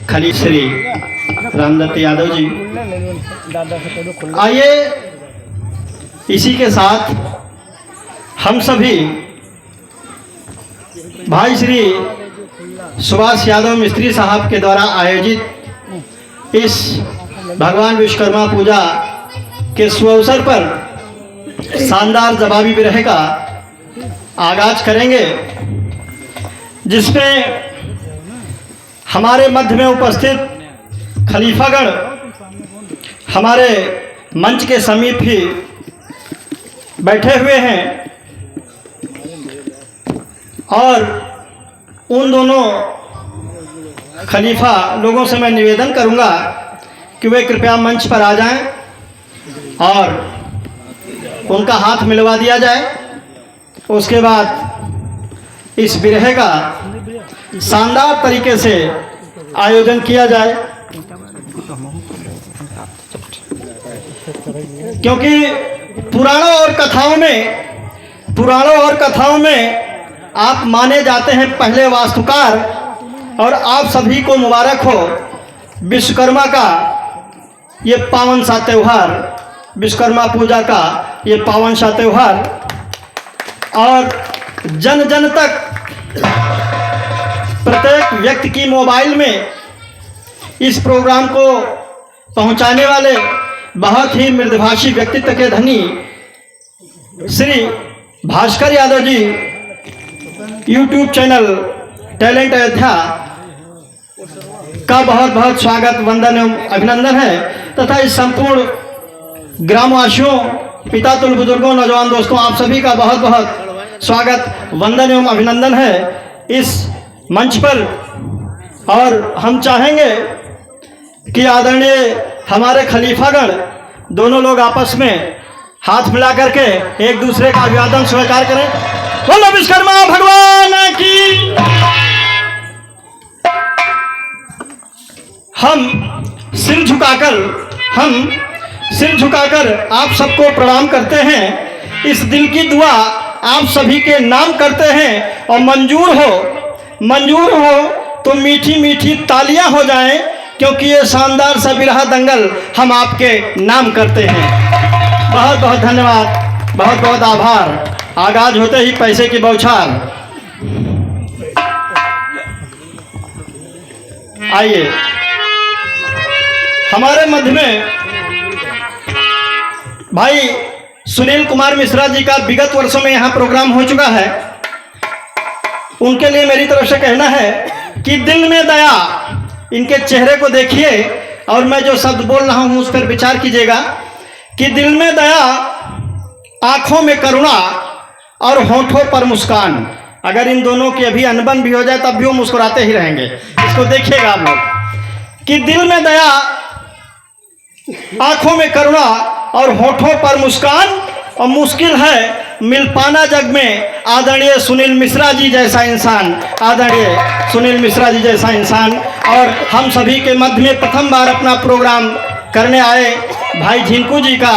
खली श्री रामदत्त यादव जी। आइए इसी के साथ हम सभी भाई श्री सुभाष यादव मिस्त्री साहब के द्वारा आयोजित इस भगवान विश्वकर्मा पूजा के सुअवसर पर शानदार जवाबी विरह का आगाज करेंगे, जिसमें हमारे मध्य में उपस्थित खलीफागण हमारे मंच के समीप ही बैठे हुए हैं और उन दोनों खलीफा लोगों से मैं निवेदन करूंगा कि वे कृपया मंच पर आ जाएं और उनका हाथ मिलवा दिया जाए। उसके बाद इस विरह का शानदार तरीके से आयोजन किया जाए, क्योंकि पुराणों और कथाओं में आप माने जाते हैं पहले वास्तुकार, और आप सभी को मुबारक हो विश्वकर्मा का ये पावन सा त्यौहार, विश्वकर्मा पूजा का ये पावन सा त्यौहार। और जन जन तक प्रत्येक व्यक्ति की मोबाइल में इस प्रोग्राम को पहुंचाने वाले बहुत ही मृदुभाषी व्यक्तित्व के धनी Shri Bhaskar Yadav ji YouTube channel talent Ayodhya का बहुत बहुत स्वागत, वंदन एवं अभिनंदन है, तथा इस संपूर्ण ग्रामवासियों, पिता तुल्य बुजुर्गों, नौजवान दोस्तों, आप सभी का बहुत बहुत स्वागत, वंदन एवं अभिनंदन है इस मंच पर। और हम चाहेंगे कि आदरणीय हमारे खलीफागण दोनों लोग आपस में हाथ मिला करके एक दूसरे का अभिवादन स्वीकार करें। बोलो विश्वकर्मा भगवान की। हम सिर झुकाकर आप सबको प्रणाम करते हैं। इस दिल की दुआ आप सभी के नाम करते हैं, और मंजूर हो तो मीठी मीठी तालियां हो जाएं, क्योंकि ये शानदार सा बिरहा दंगल हम आपके नाम करते हैं। बहुत बहुत धन्यवाद, बहुत बहुत आभार। आगाज होते ही पैसे की बौछार। आइए हमारे मध्य में भाई सुनील कुमार मिश्रा जी का विगत वर्षों में यहाँ प्रोग्राम हो चुका है। उनके लिए मेरी तरफ से कहना है कि दिल में दया, इनके चेहरे को देखिए और मैं जो शब्द बोल रहा हूँ उस पर विचार कीजिएगा कि दिल में दया, आंखों में करुणा और होठों पर मुस्कान। अगर इन दोनों की अभी अनबन भी हो जाए तब भी वो मुस्कुराते ही रहेंगे। इसको देखिएगा आप लोग कि दिल में दया, आंखों में करुणा और होठों पर मुस्कान, और मुश्किल है मिल पाना जग में आदरणीय सुनील मिश्रा जी जैसा इंसान, आदरणीय सुनील मिश्रा जी जैसा इंसान। और हम सभी के मध्य में प्रथम बार अपना प्रोग्राम करने आए भाई झिंकू जी का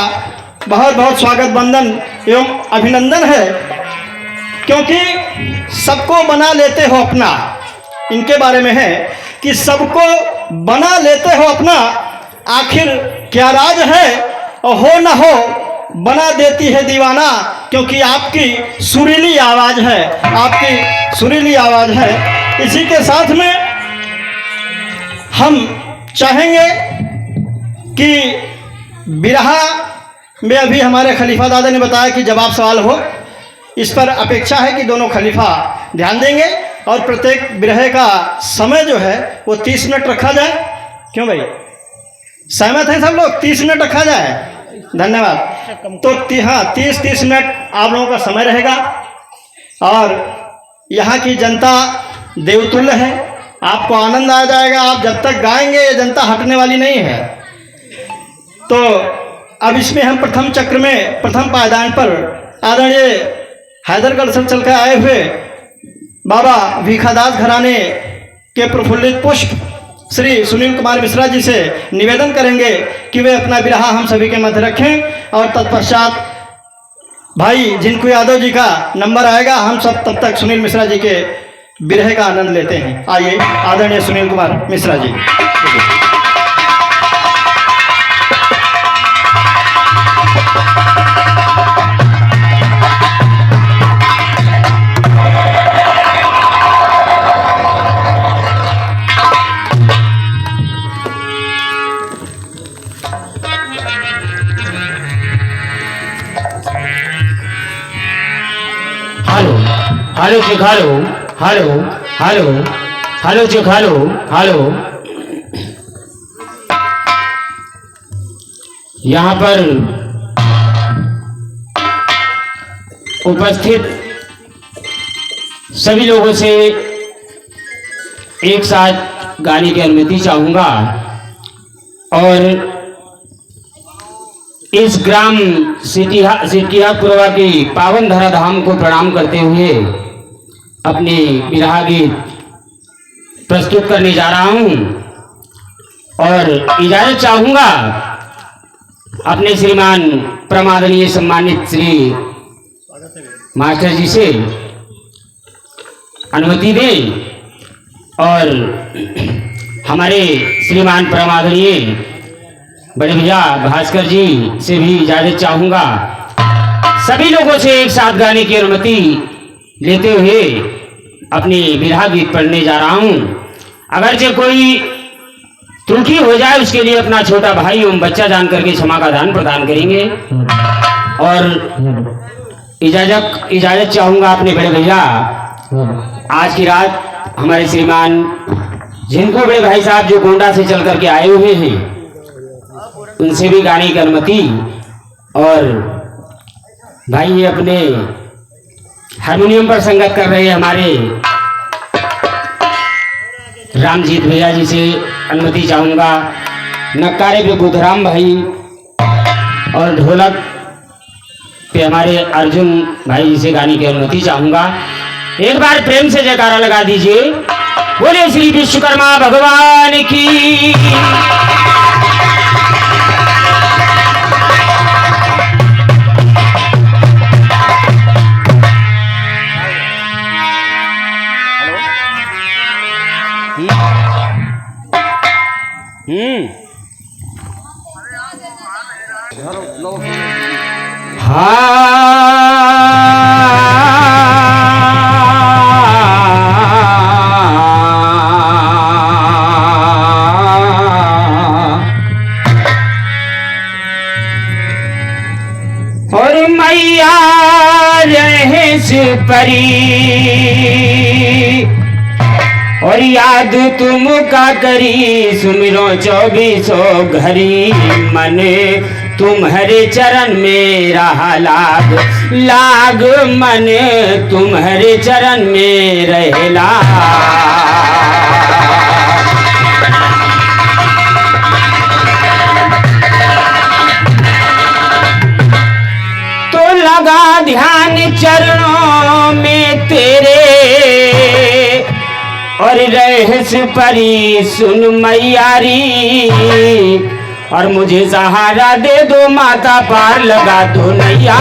बहुत बहुत स्वागत, वंदन एवं अभिनंदन है, क्योंकि सबको बना लेते हो अपना। इनके बारे में है कि सबको बना लेते हो अपना, आखिर क्या राज है, और हो न हो बना देती है दीवाना, क्योंकि आपकी सुरीली आवाज है, आपकी सुरीली आवाज है। इसी के साथ में हम चाहेंगे कि बिरहा में अभी हमारे खलीफा दादा ने बताया कि जवाब सवाल हो, इस पर अपेक्षा है कि दोनों खलीफा ध्यान देंगे, और प्रत्येक बिरहे का समय जो है वो 30 मिनट रखा जाए। क्यों भाई, सहमत हैं सब लोग? 30 मिनट रखा जाए। धन्यवाद। तो हाँ, 30 मिनट आप लोगों का समय रहेगा। और यहाँ की जनता देवतुल्य है, आपको आनंद आ जाएगा। आप जब तक गाएंगे ये जनता हटने वाली नहीं है। तो अब इसमें हम प्रथम चक्र में प्रथम पायदान पर आदरणीय हैदरगढ़ से चल कर आए हुए बाबा भीखादास घराने के प्रफुल्लित पुष्प श्री सुनील कुमार मिश्रा जी से निवेदन करेंगे कि वे अपना बिरहा हम सभी के मध्य रखें, और तत्पश्चात भाई झिंकू यादव जी का नंबर आएगा। हम सब तब तक सुनील मिश्रा जी के विरह का आनंद लेते हैं। आइए आदरणीय Sunil Kumar Mishra ji. Hello hello hello hello hello check hello hello. यहाँ पर उपस्थित सभी लोगों से एक साथ गाने की अनुमति चाहूंगा और इस ग्राम सिटियापुरवा की पावन धरा धाम को प्रणाम करते हुए अपने विरह गीत प्रस्तुत करने जा रहा हूं और इजाजत चाहूंगा अपने श्रीमान परमादरणीय सम्मानित श्री मास्टर जी से अनुमति दें और हमारे श्रीमान परमादरणीय बड़े भैया भास्कर जी से भी इजाजत चाहूंगा। सभी लोगों से एक साथ गाने की अनुमति लेते हुए अपनी विरह गीत पढ़ने जा रहा हूं। अगर जो कोई त्रुटि हो जाए उसके लिए अपना छोटा भाई एवं बच्चा जान करके क्षमा का दान प्रदान करेंगे। और इजाजत चाहूंगा अपने बड़े भैया आज की रात हमारे श्रीमान जिनको बड़े भाई साहब जो गोंडा से चल करके आए हुए हैं उनसे भी गाने की अनुमति। और भाई ये अपने हारमोनियम पर संगत कर रहे हमारे रामजीत भैया जी से अनुमति चाहूंगा। नक्कारे पे बुधराम भाई और ढोलक पे हमारे अर्जुन भाई जी से गाने की अनुमति चाहूंगा। एक बार प्रेम से जयकारा लगा दीजिए। बोले श्री विश्वकर्मा भगवान की। और मैया रहेस परी और याद तुम का करी सुमिरो 24 घड़ी मन तुम्हारे चरण में रहा लाग लाग मन तुम्हारे चरण में रहेला। तो लगा ध्यान चरणों में तेरे और रहस परी सुन मैयारी और मुझे सहारा दे दो माता पार लगा दो नैया।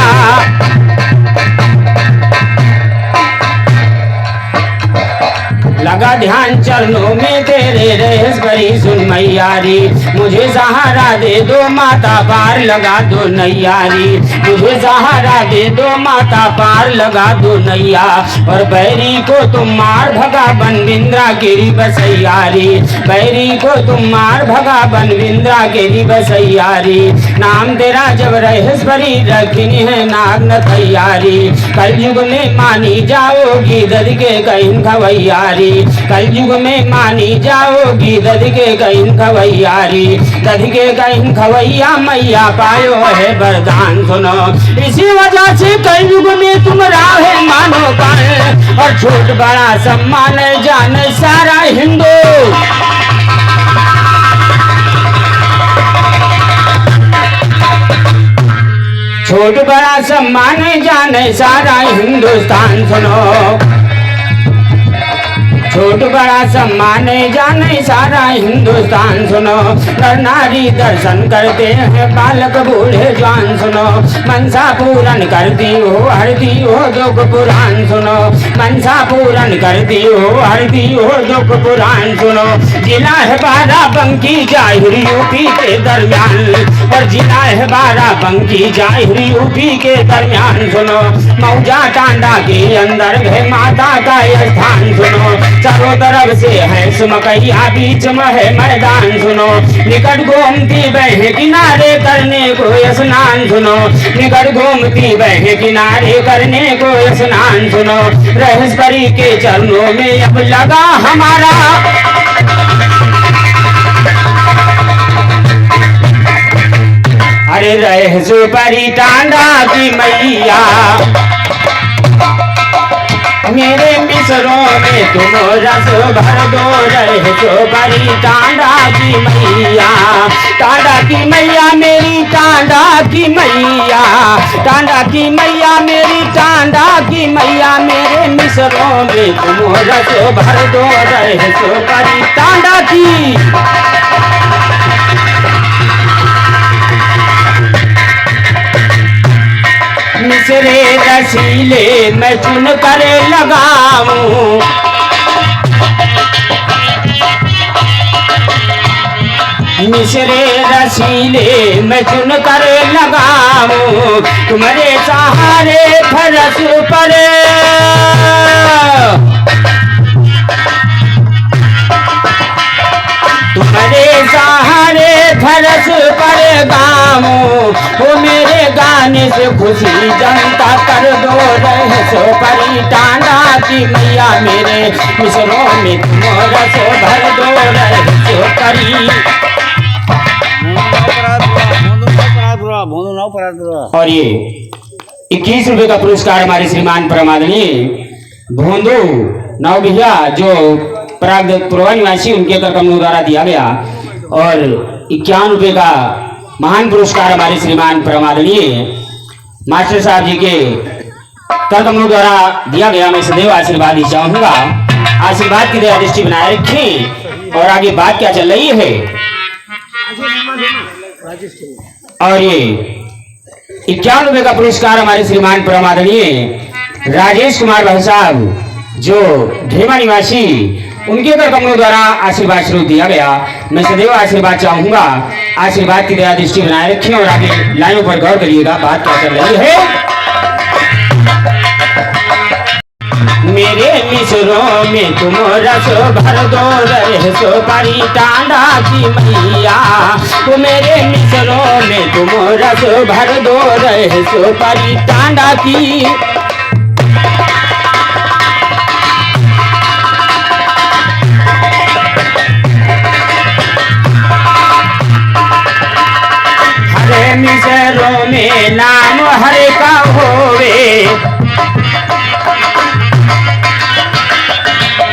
लगा ध्यान चरणों में तेरे रहस परी सुन मैयारी मुझे सहारा दे दो माता पार लगा दो नैयारी मुझे सहारा दे दो माता पार लगा दो नैया। और बैरी को तुम मार भगा बनविंद्रा गिरी बसैयारी बैरी को तुम मार भगा बनविंद्रा गिरी बसैयारी। नाम तेरा जब रहस परी रखनी है नाग न तैयारी कलयुग में मानी जाओगी दद के कहीं खवैयारी कलयुग में मानी जाओगी दद के कहीं खवैयारी दद के कहीं खवैया मैया पायो है वरदान सुनो। इसी वजह से कलयुग में तुम राहे मानो पाए और छोट बड़ा सम्मान जाने सारा हिंदू। छोट बड़ा सम्मान जाने सारा हिंदुस्तान सुनो। छोट बड़ा सम्मान जाने सारा हिंदुस्तान सुनो। नर नारी दर्शन करते हैं बालक बूढ़े जवान सुनो। मनसा पूरन करती हो हरती हो दुख पुराण सुनो। मनसा पूरन करती हो हरती हो दुख पुराण सुनो। जिला है बाराबंकी जाहिर यूपी के दरमियान, और जिला है बाराबंकी जाहिर यूपी के दरमियान सुनो। मौजा टांडा के अंदर है माता का स्थान सुनो। चारों तरफ से है सुमकैया बीच में है मैदान सुनो। निकट गोमती बह किनारे करने को स्नान सुनो। निकट गोमती बह किनारे करने को स्नान सुनो। रहस्परी के चरणों में अब लगा हमारा, अरे रहस्परी टांडा की मैया मेरे मिसरों में तुम रस भर दो। रहस्परी टांडा की मैया, टांडा की मैया मेरी टांडा की मैया, टांडा की मैया मेरी टांडा की मैया मेरे मिसरों में तुम रस भर दो। रहस्परी टांडा की मिसरे रसीले मैं चुन कर लगाऊं। मिसरे रसीले मैं चुन कर लगाऊं। तुम्हारे सहारे फरस पर, तुम्हारे सहारे फरस पर गाऊं। वो मेरे गाने से खुशी जनता कर दो। रहस्परी टांडा की मैया मेरे मिसरों में तुम रस भर दो। रहस्परी और ये 21 रुपए का पुरस्कार हमारे श्रीमान परमादरणीय भोंदू नाव भैया जो पूर्वा निवासी उनके कर कमलों द्वारा दिया गया, और 51 रुपए का महान पुरस्कार हमारे श्रीमान परमादरणीय मास्टर साहब जी के कर कमलों द्वारा दिया गया। मैं सदैव आशीर्वाद ही चाहूंगा, आशीर्वाद की दया दृष्टि बनाए रखें। और आगे बात क्या चल रही है, और ये 51 रुपए का पुरस्कार हमारे श्रीमान परमादरणीय राजेश कुमार भाई साहब जो ढेमा निवासी उनके कर कमलों द्वारा आशीर्वाद स्वरूप दिया गया। मैं सदैव आशीर्वाद चाहूंगा, आशीर्वाद की दया दृष्टि बनाए रखें। और आगे लाइनों पर गौर करिएगा, बात क्या चल रही है। मेरे मिसरों में तुम रस भर दो। रहस्परी टांडा की मैया तो मेरे मिसरों में तुम रस भर दो। रहस्परी टांडा की हरे मिसरों में नाम हरे का होवे।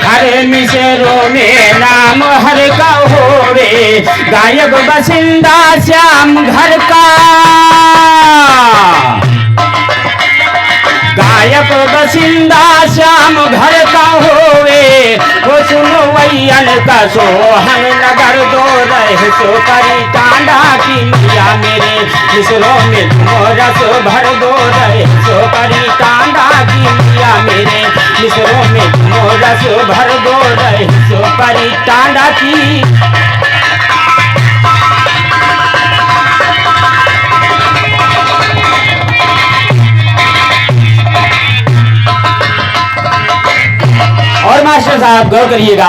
हरे मिसरों में नाम हर का होवे। गायक बसिंदा श्याम घर का, गायक बसिंदा श्याम घर का होवे। वो सुनो वैयन का सोहन नगर दो। रहस्परी टांडा की मैया मेरे मिसरों में तुम रस भर दो। रहस्परी टांडा की मैया मेरे मिसरों में तुम रस भर दो। रहस्परी टांडा की और मास्टर साहब गौर करिएगा,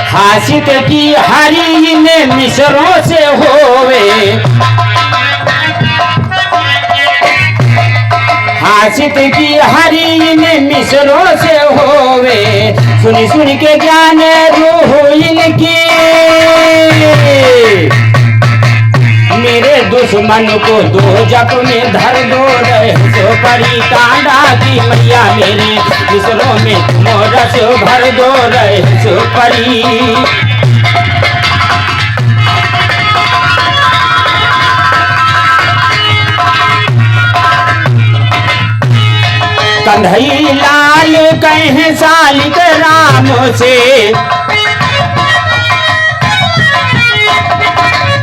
हासित की हरी ने मिसरों से होवे। हासित की हरी ने मिसरों से होवे। सुनी सुनी के ज्ञान रूह इनकी मेरे दुश्मन को दो जप में धर दो। रहस्परी टांडा की मैया मेरे मिसरों में तुम रस भर दो। रहस्परी कन्हैया लाल कहे सालिक राम से,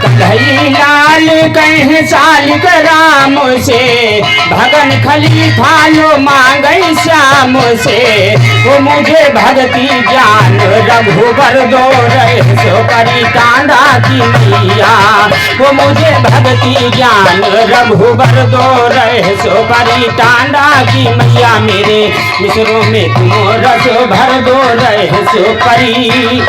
कन्हई लाल कहे सालिक राम से, भगन खलीफा लो मांगई श्याम से। वो मुझे भक्ति ज्ञान रघुबर दो रहे सो करी कांधा की मैया। वो मुझे भक्ति ज्ञान रघुबर दो रहे सो करी टांडा की मैया। मेरे मिसरों में तुम रस भर दो रहे सो करी।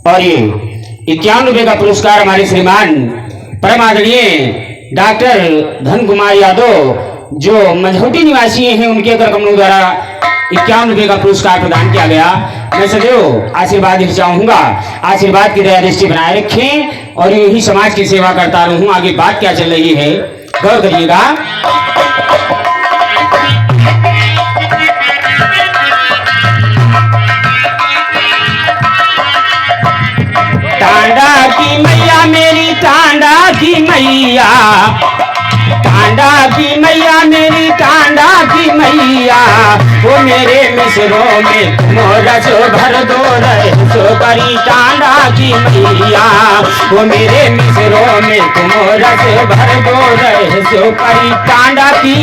और ये 51 रुपए का पुरस्कार हमारे श्रीमान परम आदरणीय डॉक्टर धन कुमार यादव जो मझौटी निवासी हैं, उनके कर कमलों द्वारा 51 रुपए का पुरस्कार प्रदान किया गया। मैं सदैव आशीर्वाद चाहूंगा, आशीर्वाद की दया दृष्टि बनाए रखें और यही समाज की सेवा करता रहूं। आगे बात क्या चल रही है गौर करिएगा। टांडा की मैया मेरी टांडा की मैया, टांडा की मैया मेरी टांडा की मैया। वो मेरे मिसरों में तुम रस भर दो रहे सो करी टांडा की मैया। वो मेरे मिसरों में तुम रस भर दो रहे सो करी टांडा की।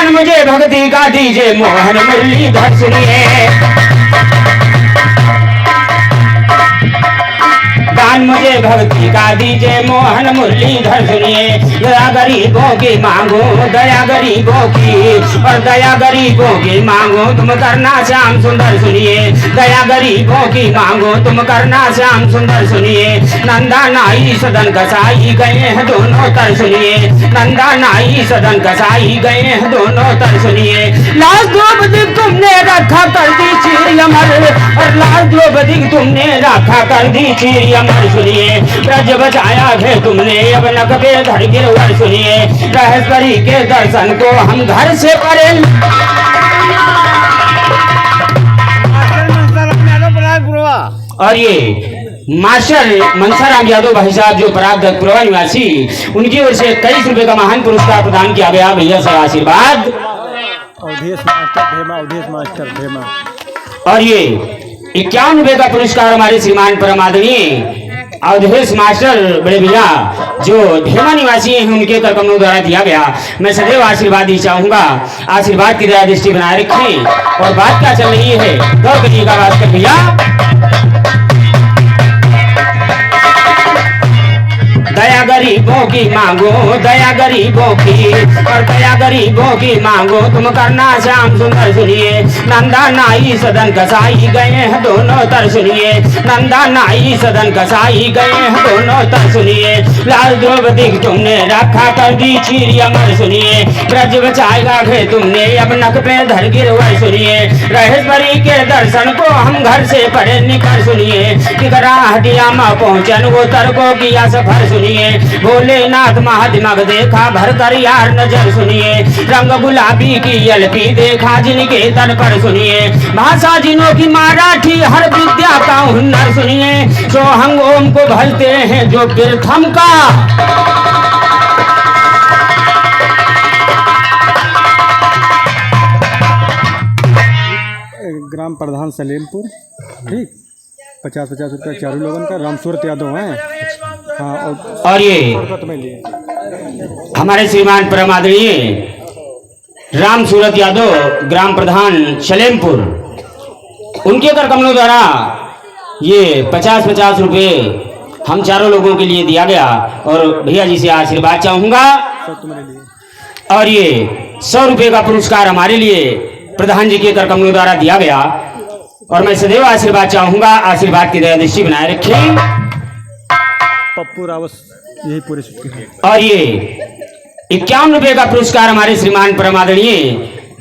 मुझे भक्ति का दीजे मोहन मुरलीधर सुनिए, दान मुझे भक्ति का दीजे मोहन मुरलीधर सुनिए। दया गरीबों की मांगो दया गरीबों की, और दया गरीबों की मांगो तुम करना श्याम सुंदर सुनिए। दया गरीबों की मांगो तुम करना श्याम सुंदर सुनिए। नंदा नाई सदन कसाई गए हैं दोनों तर सुनिए। नंदा नाई सदन कसाई गए हैं दोनों तर सुनिए। लाल द्रौपदी तुमने रखा कर दी चीर अमर, और लाल द्रौपदी तुमने रखा कर दी चीर अमर सुनिए। ब्रज बचाया है तुमने अब नकबे धर गिरवर सुनिए। रहस्वरी के दर्शन को हम घर से करें। और ये मास्टर मनसाराम यादव भाई साहब जो परागपुरवा निवासी, उनकी ओर से 23 रुपए का महान पुरस्कार प्रदान किया गया। भैया से आशीर्वाद। और ये 51 रुपए का पुरस्कार हमारे श्रीमान परम आदरणीय अवधेश मास्टर बड़े भैया जो धेमा निवासी हैं, उनके कर कमलों द्वारा दिया गया। मैं सदैव आशीर्वाद ही चाहूंगा, आशीर्वाद की दया दृष्टि बनाए रखें। और बात क्या चल रही है गौर करिएगा भास्कर भैया। दया गरीबों की मांगो दया गरीबों की, और दया गरीबों की मांगो तुम करना श्याम सुंदर सुनिए। नंदा नाई सदन कसाई गए हैं दोनों तर सुनिए। नंदा नाई सदन कसाई गए हैं दोनों तर सुनिए। लाल द्रौपदी तुमने रखा कर दी चीर अमर सुनिए। ब्रज बचाएगा घे तुमने अब नक पे धर गिरवर सुनिए। रहेश्वरी के दर्शन को हम घर से पढ़े निकर सुनिए। टिकरा हटिया में पहुंचन वो तरको किया सफर सुनिए। भोलेनाथ महादिमग देखा भर कर यार नजर सुनिए। रंग गुलाबी की यलपी देखा जिनके तन पर सुनिए। भाषा जिनों की मराठी हर विद्या का हुनर सुनिए। सोहंग ओम को भलते हैं जो प्रथम का। ग्राम प्रधान सलेमपुर, ठीक 50-50 रुपये चारों लोगों का। रामसूरत यादव हैं। हाँ, और ये हमारे श्रीमान परम आदरणीय राम सूरत यादव ग्राम प्रधान सलेमपुर, उनके कर कमलों द्वारा ये 50-50 रुपये हम चारों लोगों के लिए दिया गया। और भैया जी से आशीर्वाद चाहूंगा। और ये 100 रुपये का पुरस्कार हमारे लिए प्रधान जी के कर कमलों द्वारा दिया गया। और मैं सदैव आशीर्वाद चाहूंगा, आशीर्वाद की दया दृष्टि बनाए रखें। पप्पू रावत यही पूरे। और ये 51 रुपए का पुरस्कार हमारे श्रीमान परम आदरणीय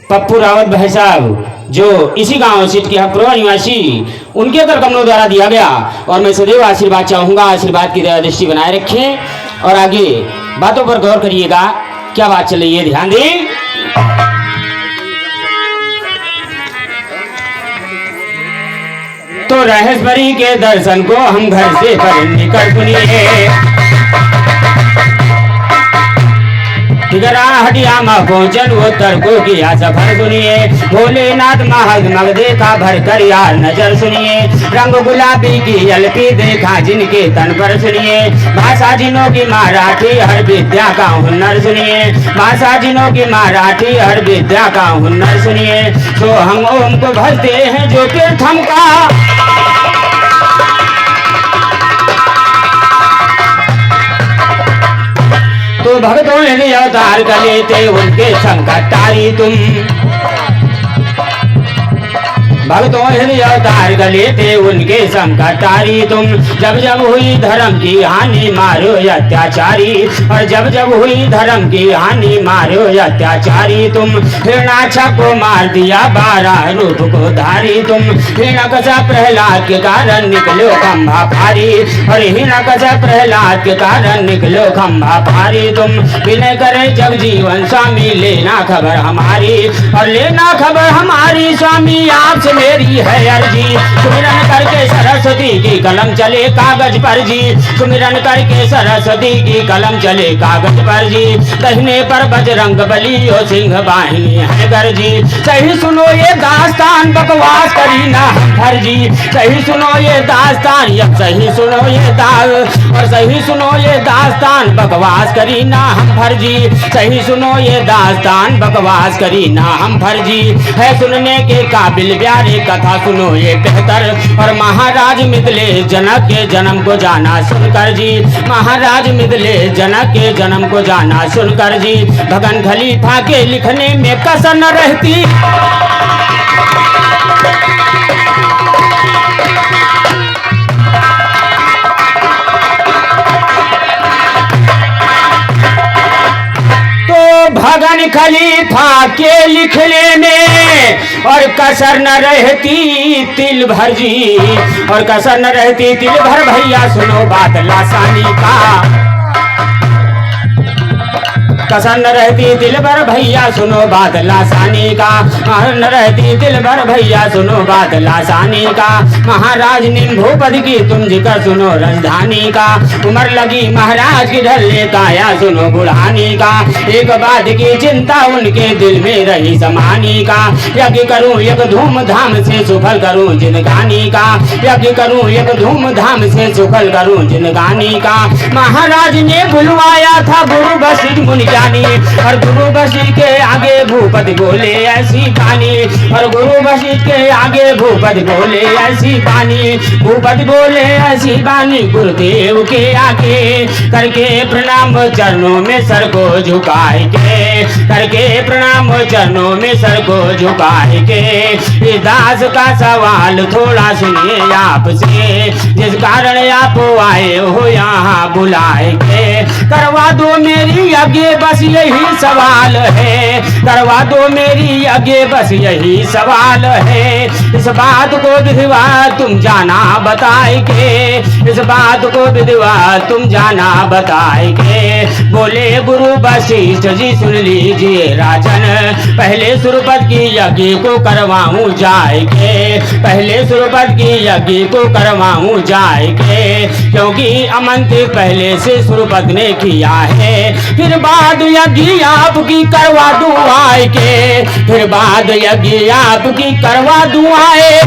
पप्पू रावत भाई साहब जो इसी गांव सीट के पुरवा निवासी, उनके कर कमलों द्वारा दिया गया। और मैं सदैव आशीर्वाद चाहूंगा, आशीर्वाद की दया दृष्टि बनाए रखें। और आगे बातों पर गौर करिएगा, क्या बात चल रही है, ध्यान दें। तो रहेश्वरी के दर्शन को हम घर से पर निकल सुनिए, हटिया में पहुंचन वो तर्कों की सफर सुनिए, भोलेनाथ मग देखा भर कर यार नजर सुनिए, रंग गुलाबी की अलपी देखा जिनके तन पर सुनिए, भाषा जिनों की मराठी हर विद्या का हुनर सुनिए, भाषा जिनों की मराठी हर विद्या का हुनर सुनिए, तो हम ओम को भजते हैं जो तीर्थम का, तो भक्तों ने अवतार कर लेते उनके संकट टारी तुम, भक्तों ने अवतार कर लेते उनके संकट टारी तुम, जब जब हुई धर्म की हानि मारो अत्याचारी, और जब जब हुई धर्म की हानि मारो अत्याचारी तुम, हिरणाक्ष को मार दिया 12 रूप को धारी तुम, हिरण्यकश्यप प्रहलाद के कारण निकलो खंभा भारी, और हिरण्यकश्यप प्रहलाद के कारण निकलो खंभा भारी तुम, विनय करे जगजीवन स्वामी लेना खबर हमारी, और लेना खबर हमारी स्वामी आपसे मेरी है अर्जी, सुमिरन करके सरस्वती की कलम चले कागज पर जी, सुमिरन करके सरस्वती की कलम चले कागज पर जी, दाहिने पर बजरंग बली और सिंह बाहिनी है गर्जी, सही सुनो ये दास्तान बकवास करी ना हम फर्जी, सही सुनो ये दास्तान, सही सुनो ये और सही सुनो ये दास्तान बकवास करी ना हम फर्जी, सही सुनो ये दास्तान बकवास करी ना हम फर्जी, है सुनने के काबिल प्यारे कथा सुनो ये बेहतर, और महाराज मिथिले जनक के जन्म को जाना सुनकर जी, महाराज मिथिले जनक के जन्म को जाना सुनकर जी, भगन खलीफा के लिखने में कसर न रहती, भगन खलीफा के लिखने में और कसर न रहती तिल भर जी, और कसर न रहती तिल भर भैया सुनो बात लासानी का, कसर न रहती दिल भर भैया सुनो बात लासानी का, न रहती दिल भर भैया सुनो बात लासानी का, महाराज निम्भूपद की तुम जिक्र सुनो राजधानी का, उम्र लगी महाराज की ढलने काया सुनो बुढ़ानी का, एक बात की चिंता उनके दिल में रही समानी का, यज्ञ करूं एक धूमधाम से सुफल करूं जिंदगानी का, यज्ञ करूं एक धूमधाम से सुफल करूं जिंदगानी का, महाराज ने बुलवाया था गुरु वशिष्ठ मुनि ज्ञानी, और गुरु वशिष्ठ के आगे भूपति बोले ऐसी बानी, और गुरु वशिष्ठ के आगे भूपति बोले ऐसी बानी, भूपति बोले ऐसी बानी, गुरुदेव के आगे करके प्रणाम चरणों में सर को झुकाए के, करके प्रणाम चरणों में सर को झुकाए के, इस दास का सवाल थोड़ा सुनिए आपसे, जिस कारण आप आए हो यहाँ बुलाए के, करवा दो मेरी आगे बस यही सवाल है, करवा दो मेरी आगे बस यही सवाल है, इस बात को विधिवा तुम जाना बताएंगे, इस बात को विधिवा तुम जाना बताएंगे, बोले गुरु वशिष्ठ जी सुन लीजिए राजन, पहले सुरपत की यज्ञ को करवाऊं जाएंगे, पहले सुरपत की यज्ञ को करवाऊं जाएंगे, क्योंकि अमंत पहले से सुरपत ने किया है, फिर बाद यज्ञ आपकी करवा दूं आए के, फिर बाद यज्ञ आपकी करवा दूं आए,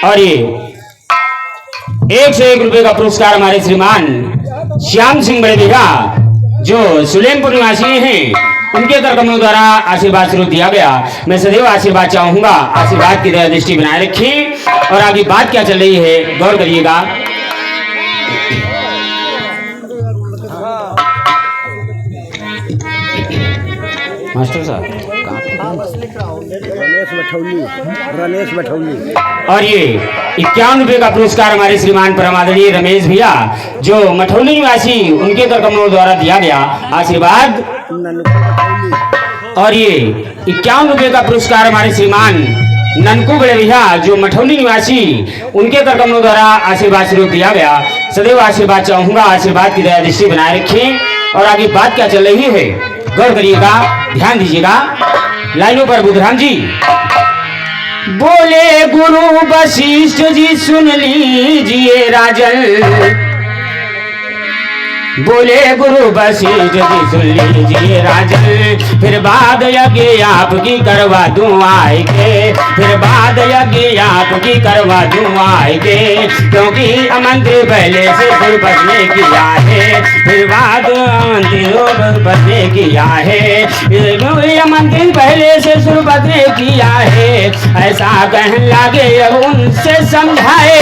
और ये 101 रुपए का पुरस्कार हमारे श्रीमान श्याम सिंह बड़े बीघा जो सुलेमपुर निवासी हैं उनके तरकमों द्वारा आशीर्वाद स्वरूप दिया गया। मैं सदैव आशीर्वाद चाहूंगा, आशीर्वाद की दया दृष्टि बनाए रखिए। और आगे बात क्या चल रही है गौर करिएगा। मास्टर साहब रमेश बठौली और ये 51 रुपए का पुरस्कार हमारे श्रीमान परमादरणीय रमेश भैया जो मठौली निवासी उनके तरकमों द्वारा दिया गया आशीर्वाद। और ये 51 रुपए का पुरस्कार हमारे श्रीमान ननकू बड़े भैया जो मठौली निवासी उनके कर कमलों द्वारा आशीर्वाद स्वरूप दिया गया। सदैव आशीर्वाद चाहूंगा, आशीर्वाद की दया दृष्टि बनाए रखें। और आगे बात क्या चल रही है गौर करिएगा, ध्यान दीजिएगा। लाइनों पर बुधराम जी बोले गुरु वशिष्ठ जी सुन लीजिए राजन, बोले गुरु वशिष्ठ जी सुन लीजिए राजन, फिर बाद यज्ञ आपकी करवा दूं आएगे, फिर बाद यज्ञ आपकी करवा दूं आएगे, क्योंकि अमंत्र पहले से सुरपत ने किया है, फिर बाद अमंत्र ने किया है, अमंत्र पहले से सुरपत ने किया है। ऐसा कहने लगे अब उनसे समझाए,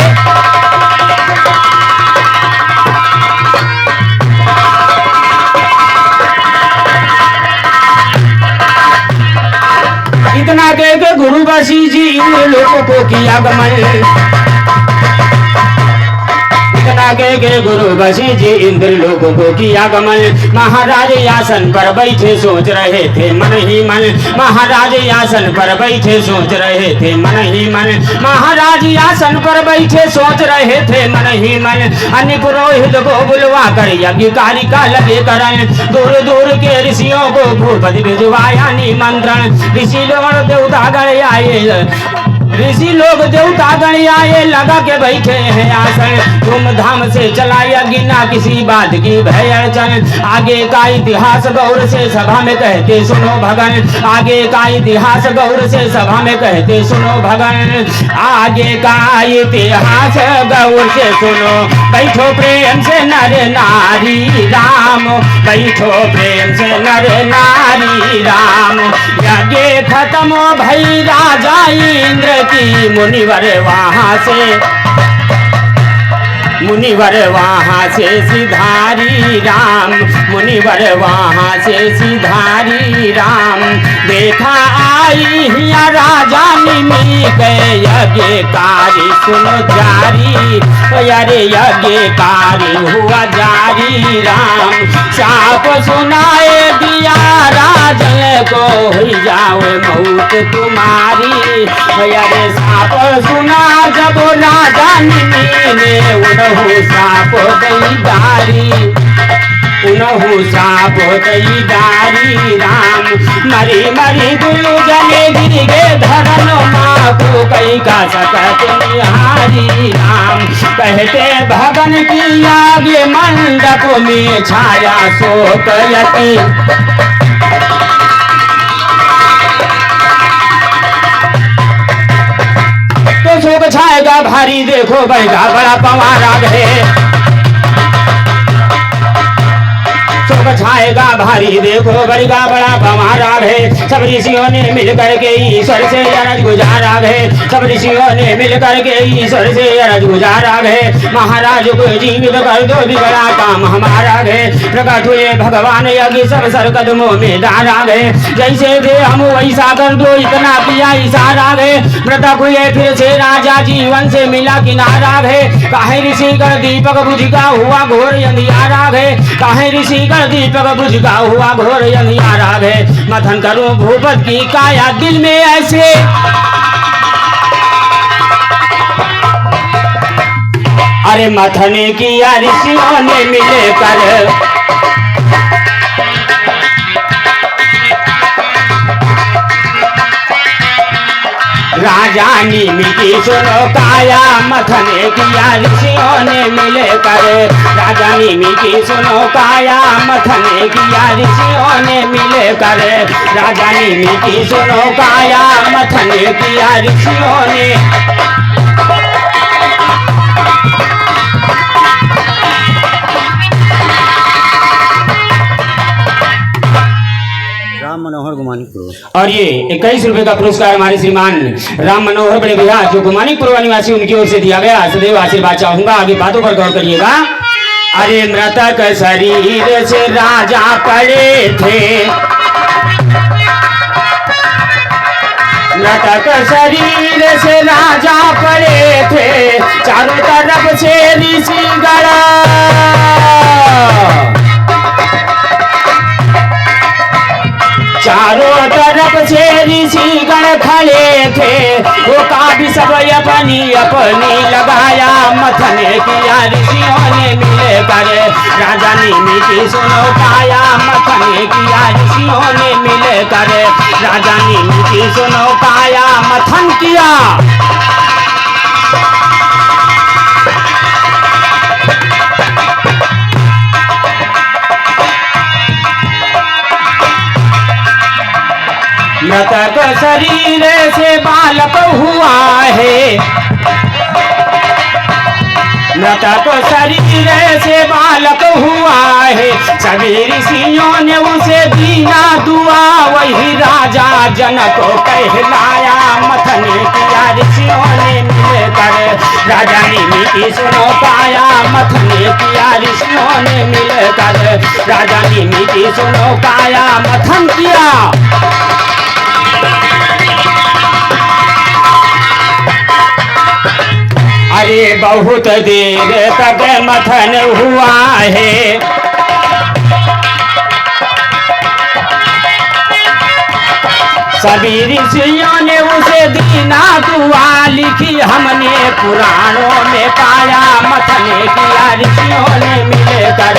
इतना कह के गुरु वशिष्ठ जी इन लोगों को किया गमन, इतना कह के गुरु वशिष्ठ जी इंद्र लोगों को किया गमन। महाराज आसन पर बैठे सोच रहे थे मन ही मन, महाराज आसन पर बैठे सोच रहे थे मन ही मन, महाराज आसन पर बैठे सोच रहे थे मन ही मन। अन्य पुरोहित को बुलवा कर यज्ञ कारिका लगे करन, दूर दूर के ऋषियों को भूपति भिजवाया निमंत्रण। ऋषि लोग देवता गण आए, ऋषि लोग देवता गण आए, लगा के बैठे हैं आसन, धूमधाम से चलाया गिना किसी बात की भय अड़चन। आगे का इतिहास गौर से सभा में कहते सुनो भगन, आगे का इतिहास गौर से सभा में कहते सुनो भगन, आगे का इतिहास गौर से सुनो। बैठो प्रेम से नर नारी राम, बैठो प्रेम से नर नारी राम। यज्ञ खत्म भई राजा इंद्र की, मुनिवर वहां से, मुनिवर वहां से सिधारी राम, मुनिवर वहां से सिधारी राम। देखा आई हिया राजा निमी के यज्ञ कार्य सुनो जारी, अरे यज्ञ कार्य हुआ जारी राम। साप सुनाए दिया राजन को, हुई जाओ मौत तुम्हारी, अरे साप सुना जब राजा निमी ने उन्हु साप दई डारी, उन्हु साप दई डारी राम। मरी मरी दुलु जने गिरे धरन, माँ को कई का सकत निहारी राम। कहते भगन की आगे मंडप में छाया शोक यति, तो शोक छाएगा भारी, देखो बड़का बड़ा पवारा है, शोक छाएगा भारी, देखो बड़का बड़ा पवारा है। सब ऋषियों ने मिलकर के ईश्वर से अरज गुजारा है, सब ऋषियों ने मिलकर के ईश्वर से अरज गुजारा है। महाराज को जीवित कर दो, भी बड़ा काम हमारा है। प्रकट हुए भगवान यज्ञ सब सर कदमों में डारा गए, जैसे थे हम वैसा कर दो, इतना किया इशारा है। मृतक हुए फिर से राजा जीवन से मिला किनारा है। काहे ऋषि कर दीपक बुझगा हुआ घोर अंधियारा है, काहे ऋषि कर दीपक बुझगा हुआ घोर अंधियारा है। मथन करो भूपत की काया दिल में ऐसे, अरे मथन किया ऋषियों ने मिलकर, राजा निमिकी सुनो काया मथन किया ऋषियों ने मिलकर, राजा निमिकी सुनो काया मथन किया ऋषियों ने मिलकर, राजा निमिकी सुनो काया मथन किया ऋषियों ने। राम मनोहर गुमानीपुर। और ये 21 रुपए का पुरस्कार हमारे श्रीमान राम मनोहर बड़े भैया जो गुमानीपुर निवासी उनकी ओर से दिया गया। सदैव आशीर्वाद चाहूंगा, आगे बातों पर गौर करिएगा। अरे मृतक शरीर से राजा पड़े थे, मृतक शरीर से राजा पड़े थे, चारों तरफ से ऋषि गण, चारों तरफ से ऋषि गण खड़े थे। अपनी अपनी लगाया मथने किया ऋषियों ने मिले कर राजा नीमी की सुनो काया मथने किया ऋषियों ने मिले कर राजा नीमी की सुनो काया मथन किया। मृतक शरीर से बालक हुआ है मृतक शरीर से बालक हुआ है सभी ऋषियों ने उसे दीना दुआ वही राजा जनक को कहलाया मथने किया ऋषियों ने मिलकर राजा नीमी की सुनो काया मथने किया ऋषियों ने मिलकर राजा नीमी की सुनो काया मथन किया। अरे बहुत देर तक मथन हुआ है सभी ऋषियों ने उसे दीना दुआ लिखी हमने पुराणों में पाया मथने किया ऋषियों ने मिलकर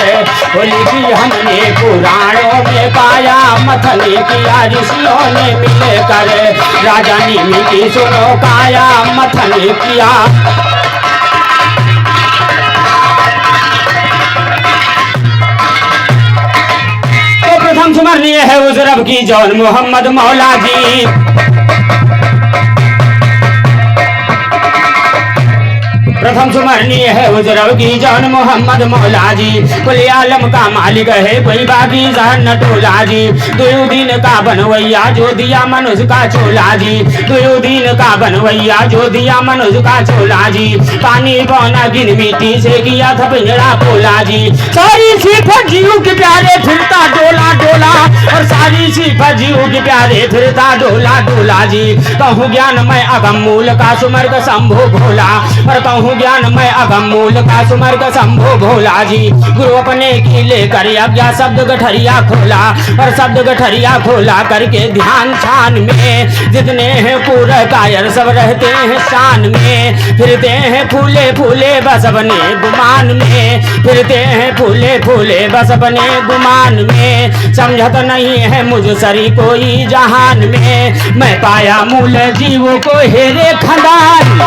लिखी हमने पुराणों में पाया मथने किया ऋषियों ने मिलकर राजा नीमी की सुनो काया मथने किया। प्रथम स्मरणीय है उस रब की जौन मोहम्मद मौला जी प्रथम स्मरणीय है उस रब की जौन मोहम्मद मौला जी कुल आलम का मालिक है कोई बागी जहर न टोला जी दुयुदीन का बनवैया जो दिया मनुष्य का चोला जी दुयुदीन का बनवैया जो दिया मनुष्य का चोला जी पानी बौना गिन मिट्टी से किया था पिंजरा पोला जी सारी सिफत जीव के प्यारे फिरता डोला डोला और सारी सिफत जीव के प्यारे फिरता डोला डोला जी कहूँ ज्ञान मैं अगम मूल का सुमर्ग शंभो भोला और कहूँ ज्ञान मैं अगम मूल का सुमर्ग शंभो भोला जी गुरु अपने की लेकर अज्ञा शब्द गठरिया खोला और शब्द गठरिया खोला करके ध्यान छान में जितने हैं पूरा कायर सब रहते हैं शान में फिरते हैं फूले फूले बस बने गुमान में फिरते हैं फूले फूले बस बने गुमान में समझत नहीं है मुझ सरी कोई जहान में मैं पाया मूल जीव को हेरे खदान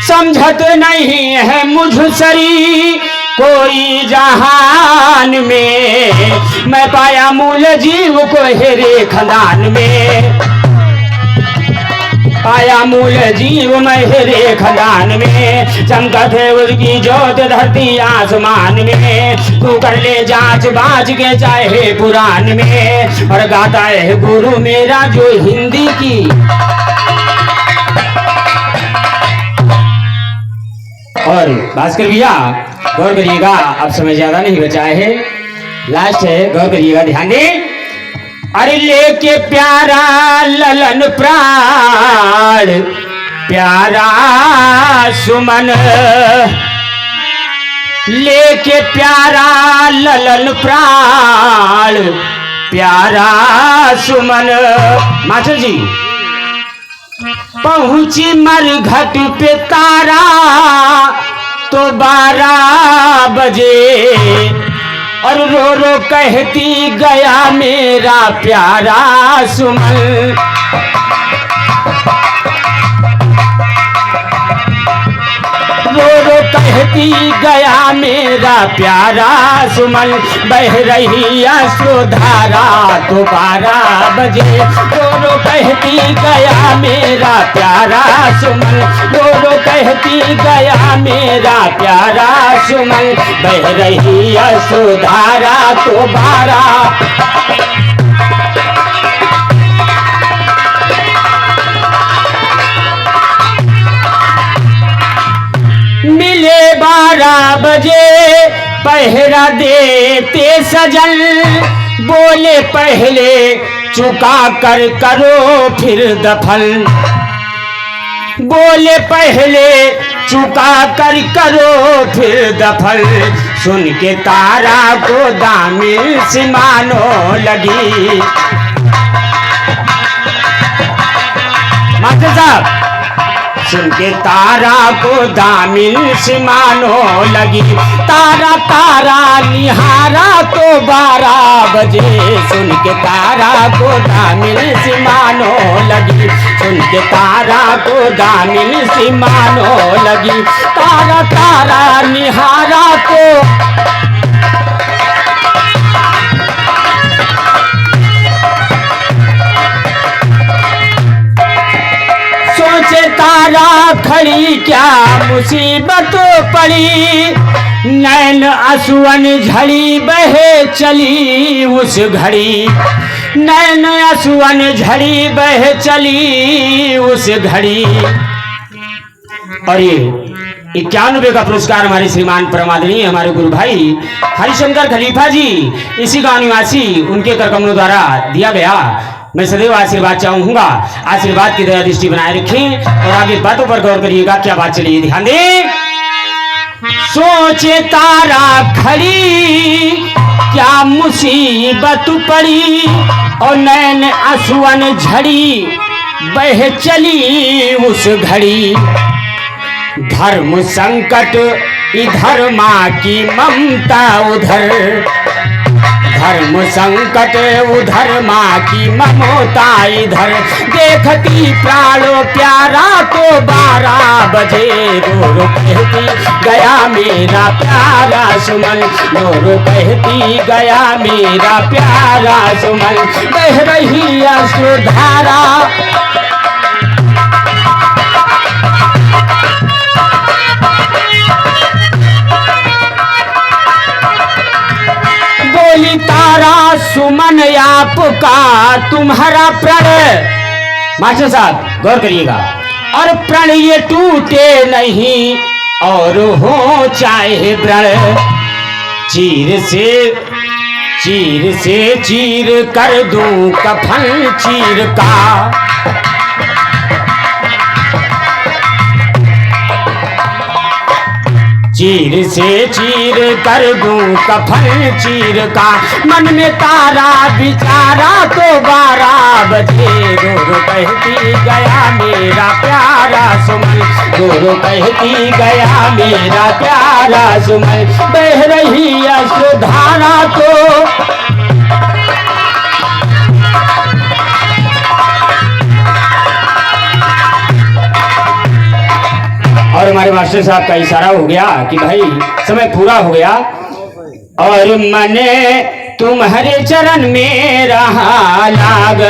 समझत नहीं है मुझ सरी कोई जहान में मैं पाया मूल जीव को हेरे खदान में पाया मूल जीव मैं हेरे खदान में चमकत है उसकी ज्योत धरती आसमान में तू कर ले जांच बाज के चाहे पुराण में और गाता है गुरु मेरा जो हिंदी की और भास्कर भैया गौर करिएगा अब समय ज्यादा नहीं बचा है लास्ट है गौर करिएगा ध्यान दे। अरे लेके प्यारा ललन प्राण प्यारा सुमन लेके प्यारा ललन प्राण प्यारा सुमन मास्टर जी पहुंची मरघट पे तारा तो 12 बजे और रो रो कहती गया मेरा प्यारा सुमन रो रो कहती गया मेरा प्यारा सुमन बह रही अश्रुधारा तो 12 बजे रो रो कहती गया मेरा प्यारा सुमन रो रो कहती गया मेरा प्यारा सुमन बह रही अश्रुधारा तो 12 मिले 12 बजे पहरा देते सजन बोले पहले चुका कर करो फिर दफन बोले पहले चुका कर करो फिर दफन सुन के तारा को दामिन सी मानो लगी। मास्टर साहब, सुन के तारा को दामिन सी मानो लगी। तारा तारा निहारा तो 12 बजे। सुन के तारा को दामिन सी मानो लगी। सुन के तारा को दामिन सी मानो लगी। तारा तारा निहारा तो सोचे तारा खड़ी क्या मुसीबत पड़ी। नैन असुवन झड़ी बहे चली उस घड़ी। नैन असुवन झड़ी बहे चली उस घड़ी। और ये 91 का पुरस्कार हमारे श्रीमान परमादरणीय हमारे गुरु भाई हरिशंकर खलीफा जी, इसी गांव निवासी, उनके करकमलों द्वारा दिया गया। मैं सदैव आशीर्वाद चाहूंगा। आशीर्वाद की दया दृष्टि बनाए रखें और आगे बातों पर गौर करिएगा। क्या बात चलिए, ध्यान दें। सोचे तारा खड़ी क्या मुसीबत पड़ी। और नैन असुवन झड़ी बह चली उस घड़ी। धर्म संकट इधर, माँ की ममता उधर। धर्म संकट उधर, माँ की ममता इधर। देखती प्राणों प्यारा तो 12 बजे। रो रो कहती गया मेरा प्यारा सुमन। रो रो कहती गया मेरा प्यारा सुमन। बह रही अश्रुधारा। बोली तारा सुमन आपका तुम्हारा प्रण। मास्टर साहब गौर करिएगा। और प्रण ये टूटे नहीं और हो चाहे व्रण। चीर से चीर कर दूं कफन चीर का। चीर से चीर कर दूं कफन चीर का। मन में तारा बिचारा तो 12 बजे। रो रो कहती गया मेरा प्यारा सुमन। रो रो कहती गया मेरा प्यारा सुमन। बह रही अश्रुधारा तो और हमारे मास्टर साहब का इशारा हो गया कि भाई समय पूरा हो गया। और मने तुम्हारे चरण में रहा लाग।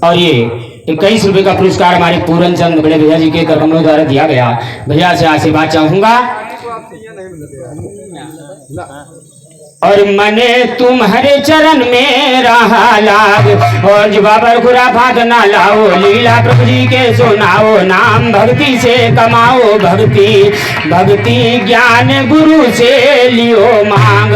और ये 21 रुपए का पुरस्कार हमारे पूरन चंद बड़े भैया जी के करकमलों द्वारा दिया गया। भैया से आशीर्वाद चाहूंगा। और मने तुम्हारे चरण में रहा लाग। और जबाबर खुराफात ना लाओ। लीला प्रभु जी के सुनाओ। नाम भक्ति से कमाओ भक्ति। भक्ति ज्ञान गुरु से लियो मांग।